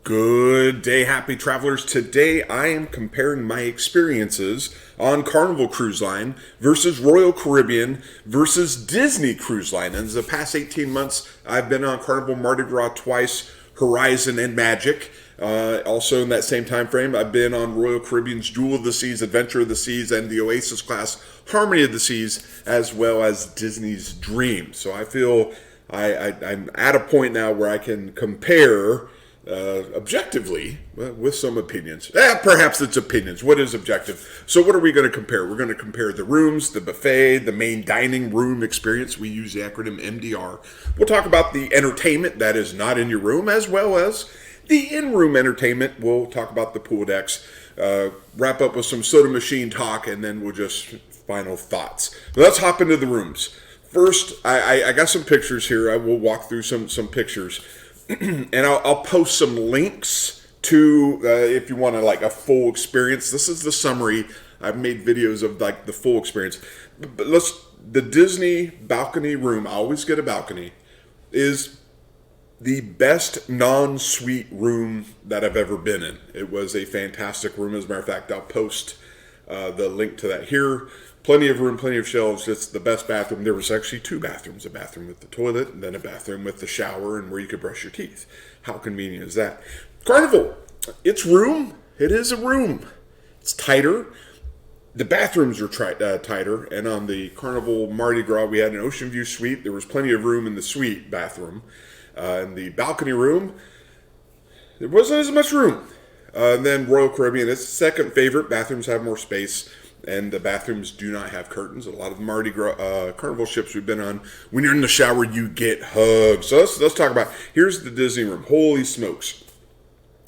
Good day, happy travelers. Today I am comparing my experiences on Carnival Cruise Line versus Royal Caribbean versus Disney Cruise Line. And the past 18 months, I've been on Carnival Mardi Gras twice, Horizon and Magic. Also in that same time frame, I've been on Royal Caribbean's Jewel of the Seas, Adventure of the Seas, and the Oasis class Harmony of the Seas, as well as Disney's Dream. So I feel I'm at a point now where I can compare objectively with some opinions. Perhaps it's opinions. What is objective? So what are we going to compare? We're going to compare the rooms, the buffet, the main dining room experience. We use the acronym MDR. We'll talk about the entertainment that is not in your room, as well as the in-room entertainment. We'll talk about the pool decks, wrap up with some soda machine talk, and then we'll just final thoughts. Let's hop into the rooms. First, I got some pictures here. I will walk through some pictures. And I'll post some links to if you want to like a full experience. This is the summary. I've made videos of like the full experience. But the Disney balcony room, I always get a balcony, is the best non-suite room that I've ever been in. It was a fantastic room. As a matter of fact, I'll post the link to that here. Plenty of room, plenty of shelves. It's the best bathroom. There was actually two bathrooms, a bathroom with the toilet and then a bathroom with the shower and where you could brush your teeth. How convenient is that? Carnival, it's room. It is a room. It's tighter. The bathrooms are tighter. And on the Carnival Mardi Gras, we had an ocean view suite. There was plenty of room in the suite bathroom. In the balcony room, there wasn't as much room. And then Royal Caribbean, it's second favorite. Bathrooms have more space. And the bathrooms do not have curtains. A lot of the Mardi Gras Carnival ships we've been on, when you're in the shower, you get hugs. So let's talk about, here's the Disney room. Holy smokes.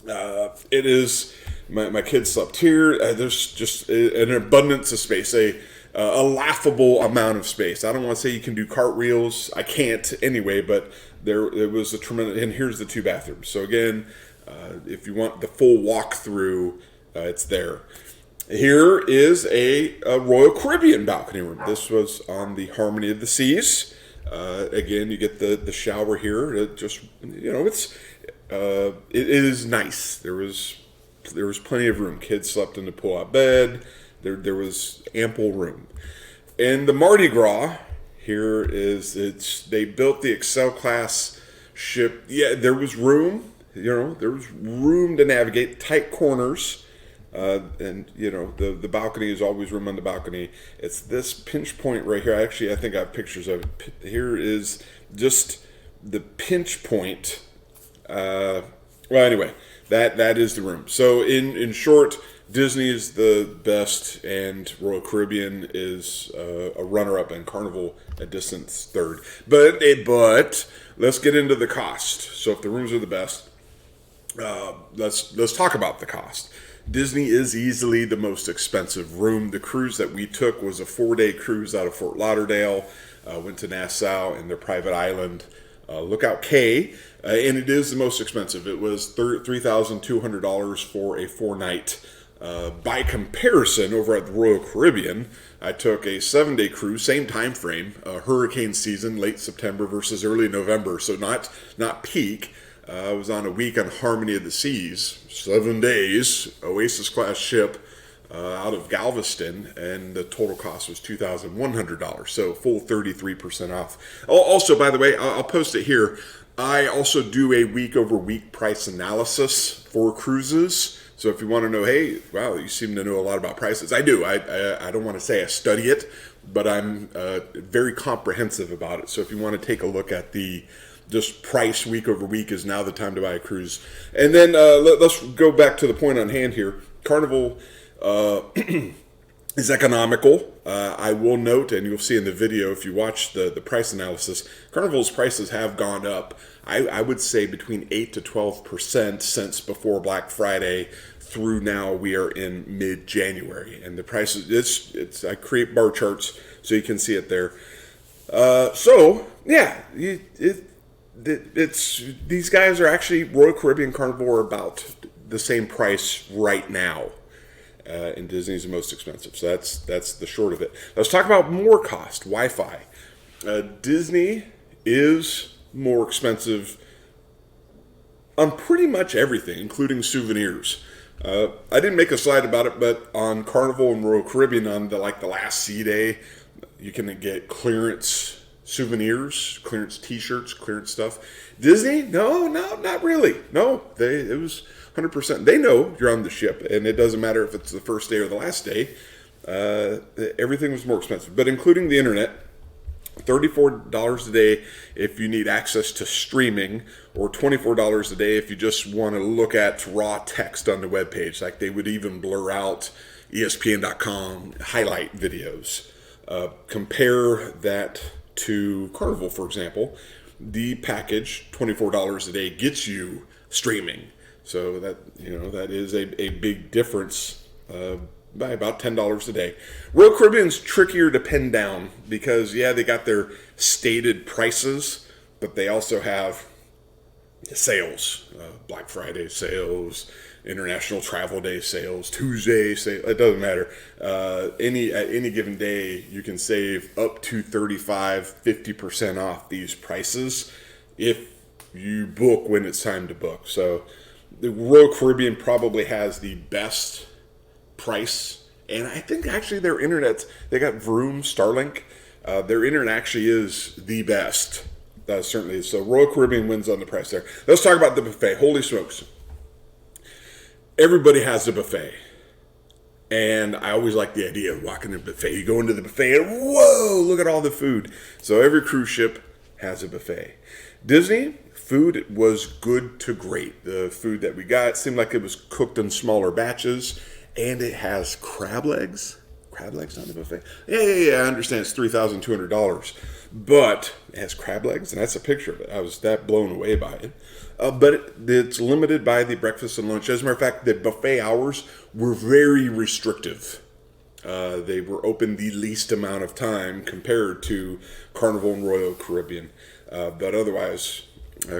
It is, my kids slept here. There's just an abundance of space, a laughable amount of space. I don't want to say you can do cartwheels. I can't anyway, but it was a tremendous, and here's the two bathrooms. So again, if you want the full walkthrough, it's there. Here is a Royal Caribbean balcony room. This was on the Harmony of the Seas. Again, you get the shower here. It just, it is nice. There was plenty of room. Kids slept in the pull-out bed. There was ample room. And the Mardi Gras here they built the Excel class ship. Yeah, there was room. There was room to navigate, tight corners. And the balcony is always room on the balcony. It's this pinch point right here. Actually, I think I have pictures of it. Here is just the pinch point. Well, anyway, that is the room. So in short, Disney is the best, and Royal Caribbean is a runner-up, and Carnival a distant third. But let's get into the cost. So if the rooms are the best, let's talk about the cost. Disney is easily the most expensive room. The cruise that we took was a 4-day cruise out of Fort Lauderdale. Went to Nassau and their private island, Lookout Cay, and it is the most expensive. It was $3,200 for a 4-night. By comparison, over at the Royal Caribbean, I took a 7-day cruise, same time frame, hurricane season, late September versus early November, so not peak. I was on a week on Harmony of the Seas, 7 days, Oasis class ship out of Galveston, and the total cost was $2,100, so full 33% off. Also, by the way, I'll post it here. I also do a week-over-week price analysis for cruises. So if you want to know, hey, wow, you seem to know a lot about prices. I do. I don't want to say I study it, but I'm very comprehensive about it. So if you want to take a look at the just price week over week, is now the time to buy a cruise. And then let's go back to the point on hand here. Carnival is economical. I will note, and you'll see in the video if you watch the price analysis, Carnival's prices have gone up, I would say between 8 to 12% since before Black Friday through now. We are in mid-January, and the prices, I create bar charts so you can see it there. So yeah, it's these guys are actually, Royal Caribbean, Carnival are about the same price right now, and Disney's the most expensive. So that's the short of it. Let's talk about more cost. Wi-Fi. Disney is more expensive on pretty much everything, including souvenirs. I didn't make a slide about it, but on Carnival and Royal Caribbean, on the last sea day, you can get clearance souvenirs, clearance T-shirts, clearance stuff. Disney, no, not really. No, it was 100%. They know you're on the ship, and it doesn't matter if it's the first day or the last day. Everything was more expensive, but including the internet. $34 a day if you need access to streaming, or $24 a day if you just want to look at raw text on the webpage. Like, they would even blur out ESPN.com highlight videos. Compare that to Carnival, for example. The package, $24 a day, gets you streaming. So that is a big difference. By about $10 a day. Royal Caribbean's trickier to pin down because, they got their stated prices, but they also have sales, Black Friday sales, International Travel Day sales, Tuesday sales. It doesn't matter. At any given day, you can save up to 35-50% off these prices if you book when it's time to book. So the Royal Caribbean probably has the best price, and I think actually their internet, they got Vroom, Starlink, their internet actually is the best, certainly. So Royal Caribbean wins on the price there. Let's talk about the buffet. Holy smokes, everybody has a buffet, and I always like the idea of walking in a buffet. You go into the buffet and whoa, look at all the food. So every cruise ship has a buffet. Disney food was good to great. The food that we got seemed like it was cooked in smaller batches. And it has crab legs. Crab legs on the buffet? Yeah, I understand it's $3,200. But it has crab legs, and that's a picture of it. I was that blown away by it. But it's limited by the breakfast and lunch. As a matter of fact, the buffet hours were very restrictive. They were open the least amount of time compared to Carnival and Royal Caribbean. But otherwise,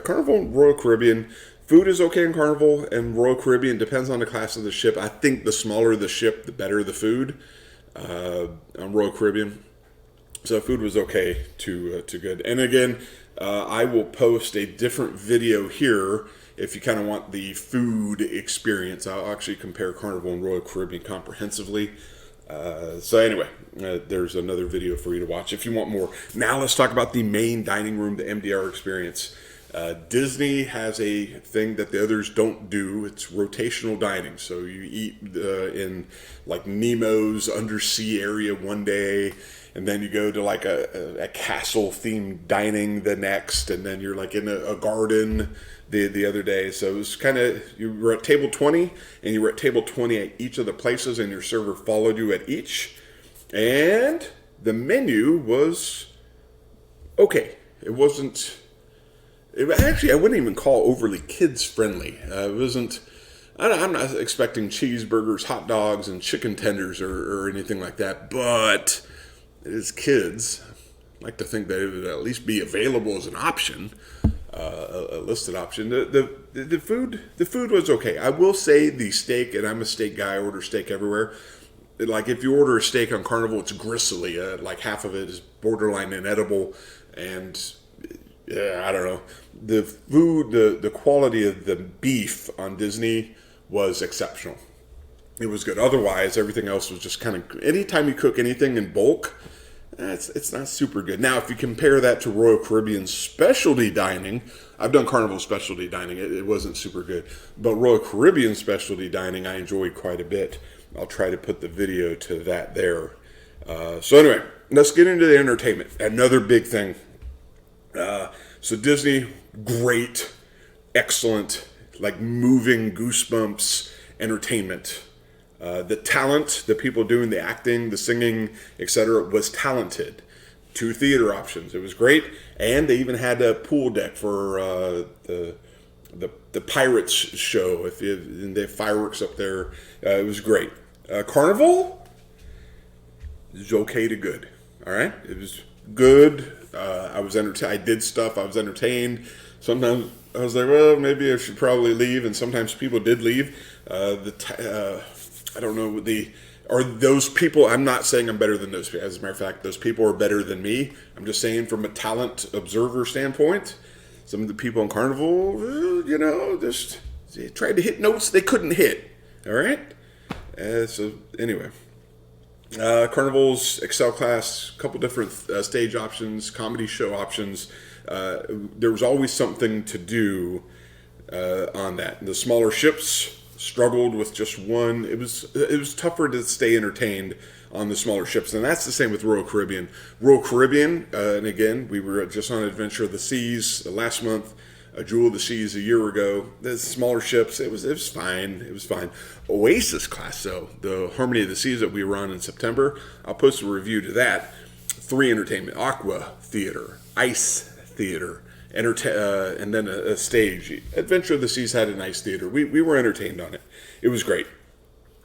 Carnival and Royal Caribbean, food is okay in Carnival, and Royal Caribbean depends on the class of the ship. I think the smaller the ship, the better the food on Royal Caribbean. So food was okay to good. And again, I will post a different video here if you kind of want the food experience. I'll actually compare Carnival and Royal Caribbean comprehensively. So anyway, there's another video for you to watch if you want more. Now let's talk about the main dining room, the MDR experience. Disney has a thing that the others don't do. It's rotational dining. So you eat in like Nemo's undersea area one day, and then you go to like a castle themed dining the next, and then you're like in a garden the other day. So it was kind of, you were at table 20 and you were at table 20 at each of the places, and your server followed you at each. And the menu was okay. It wasn't, actually, I wouldn't even call overly kids friendly. It wasn't, I'm not expecting cheeseburgers, hot dogs, and chicken tenders or anything like that, but as kids, I'd like to think that it would at least be available as an option, a listed option. The food was okay. I will say the steak, and I'm a steak guy, I order steak everywhere. Like if you order a steak on Carnival, it's gristly. Like half of it is borderline inedible, and I don't know. The food, the quality of the beef on Disney was exceptional. It was good. Otherwise, everything else was just kind of, anytime you cook anything in bulk, it's not super good. Now, if you compare that to Royal Caribbean specialty dining, I've done Carnival specialty dining. It wasn't super good. But Royal Caribbean specialty dining, I enjoyed quite a bit. I'll try to put the video to that there. So anyway, let's get into the entertainment. Another big thing. So Disney, great, excellent, like moving goosebumps entertainment. The talent, the people doing the acting, the singing, etc., was talented. 2 theater options. It was great, and they even had a pool deck for the Pirates show. And they have fireworks up there. It was great. Carnival is okay to good. All right, it was good. I was entertained. I did stuff. I was entertained. Sometimes I was like, well, maybe I should probably leave. And sometimes people did leave. I don't know, are those people, I'm not saying I'm better than those people. As a matter of fact, those people are better than me. I'm just saying from a talent observer standpoint, Some of the people in Carnival, just they tried to hit notes they couldn't hit. All right. So anyway, Carnival's Excel class, a couple different stage options, comedy show options. There was always something to do on that. The smaller ships struggled with just one. It was tougher to stay entertained on the smaller ships, and that's the same with Royal Caribbean. Royal Caribbean, and again, we were just on Adventure of the Seas last month. Jewel of the Seas a year ago. The smaller ships, it was fine. It was fine. Oasis class, though, the Harmony of the Seas that we were on in September, I'll post a review to that. 3 entertainment: Aqua Theater, Ice Theater, and then a stage. Adventure of the Seas had an ice theater. We were entertained on it. It was great,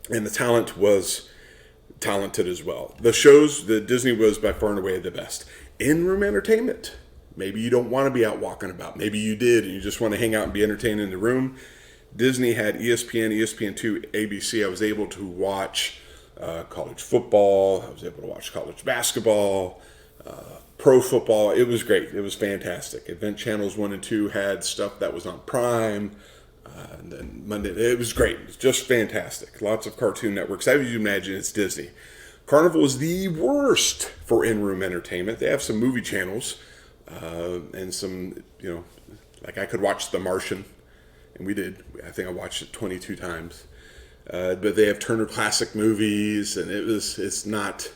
and the talent was talented as well. The shows, the Disney was by far and away the best. In-room entertainment. Maybe you don't want to be out walking about. Maybe you did and you just want to hang out and be entertained in the room. Disney had ESPN, ESPN2, ABC. I was able to watch college football. I was able to watch college basketball, pro football. It was great. It was fantastic. Event Channels 1 and 2 had stuff that was on Prime. And then Monday, it was great. It was just fantastic. Lots of Cartoon Networks. As you imagine, it's Disney. Carnival is the worst for in-room entertainment. They have some movie channels. And some, like I could watch The Martian, and we did. I think I watched it 22 times. But they have Turner Classic Movies, and it's not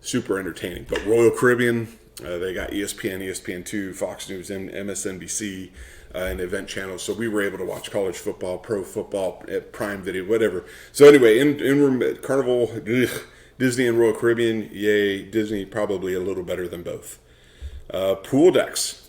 super entertaining. But Royal Caribbean, they got ESPN, ESPN2, Fox News, and MSNBC, and event channels. So we were able to watch college football, pro football, Prime Video, whatever. So anyway, in-room Carnival, Disney and Royal Caribbean, yay. Disney probably a little better than both. Pool decks.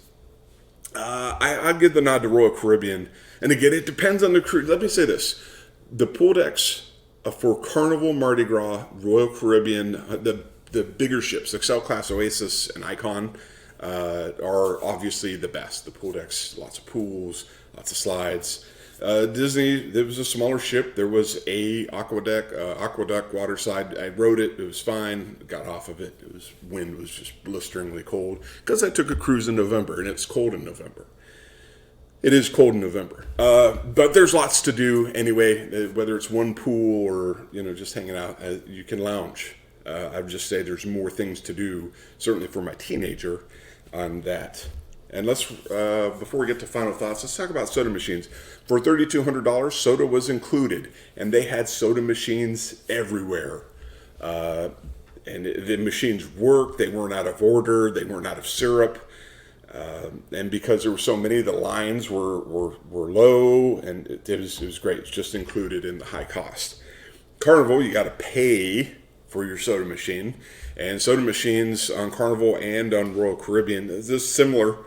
I'd give the nod to Royal Caribbean. And again, it depends on the cruise. Let me say this. The pool decks for Carnival, Mardi Gras, Royal Caribbean, the bigger ships, Excel Class, Oasis, and Icon, are obviously the best. The pool decks, lots of pools, lots of slides. Disney, there was a smaller ship. There was a aqueduct water slide. I rode it. It was fine. Got off of it. Wind was just blisteringly cold because I took a cruise in November, and it's cold in November. It is cold in November. But there's lots to do anyway, whether it's one pool or, just hanging out. You can lounge. I would just say there's more things to do, certainly for my teenager, on that. And let's, before we get to final thoughts, let's talk about soda machines. For $3,200, soda was included, and they had soda machines everywhere. And the machines worked. They weren't out of order. They weren't out of syrup. And because there were so many, the lines were low, and it was great. It's just included in the high cost. Carnival, you got to pay for your soda machine, and soda machines on Carnival and on Royal Caribbean, there's similar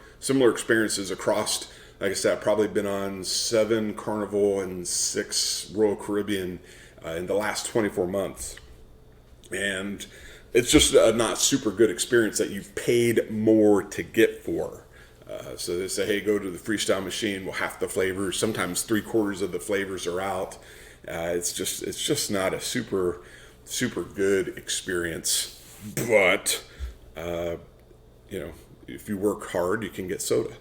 experiences across. Like I said, I've probably been on 7 Carnival and 6 Royal Caribbean in the last 24 months, and it's just a not super good experience that you've paid more to get for. So they say, hey, go to the freestyle machine. Well, half the flavors, sometimes 3/4 of the flavors are out. It's just not a super good experience. But if you work hard, you can get soda.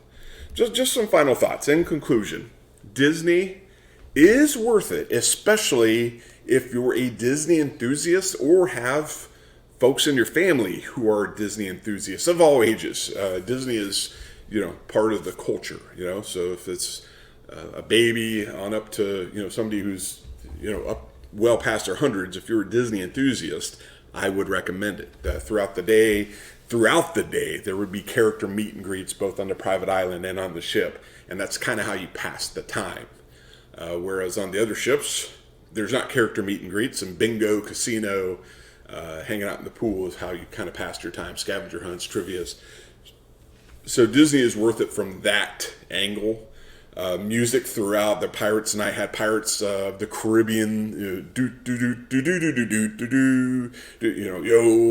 Just some final thoughts. In conclusion, Disney is worth it, especially if you're a Disney enthusiast or have folks in your family who are Disney enthusiasts of all ages. Disney is, part of the culture, so if it's a baby on up to, somebody who's, up well past their hundreds, if you're a Disney enthusiast, I would recommend it. Throughout the day, there would be character meet and greets both on the private island and on the ship, and that's kind of how you pass the time. Whereas on the other ships, there's not character meet and greets, and bingo, casino, hanging out in the pool is how you kind of passed your time, scavenger hunts, trivias. So Disney is worth it from that angle. Music throughout. The Pirates and I had Pirates of the Caribbean, yo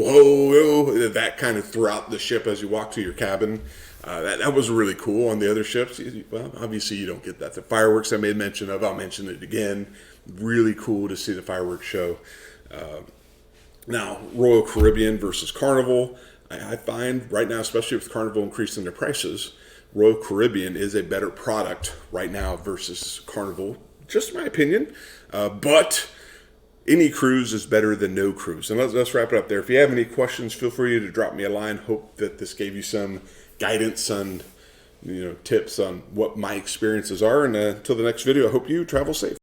ho yo, that kind of throughout the ship as you walk to your cabin. That was really cool. On the other ships, well, obviously you don't get that. The fireworks I made mention of, I'll mention it again. Really cool to see the fireworks show. Now, Royal Caribbean versus Carnival. I find right now, especially with Carnival increasing their prices, Royal Caribbean is a better product right now versus Carnival, just my opinion. But any cruise is better than no cruise. And let's wrap it up there. If you have any questions, feel free to drop me a line. Hope that this gave you some guidance on, tips on what my experiences are. And until the next video, I hope you travel safe.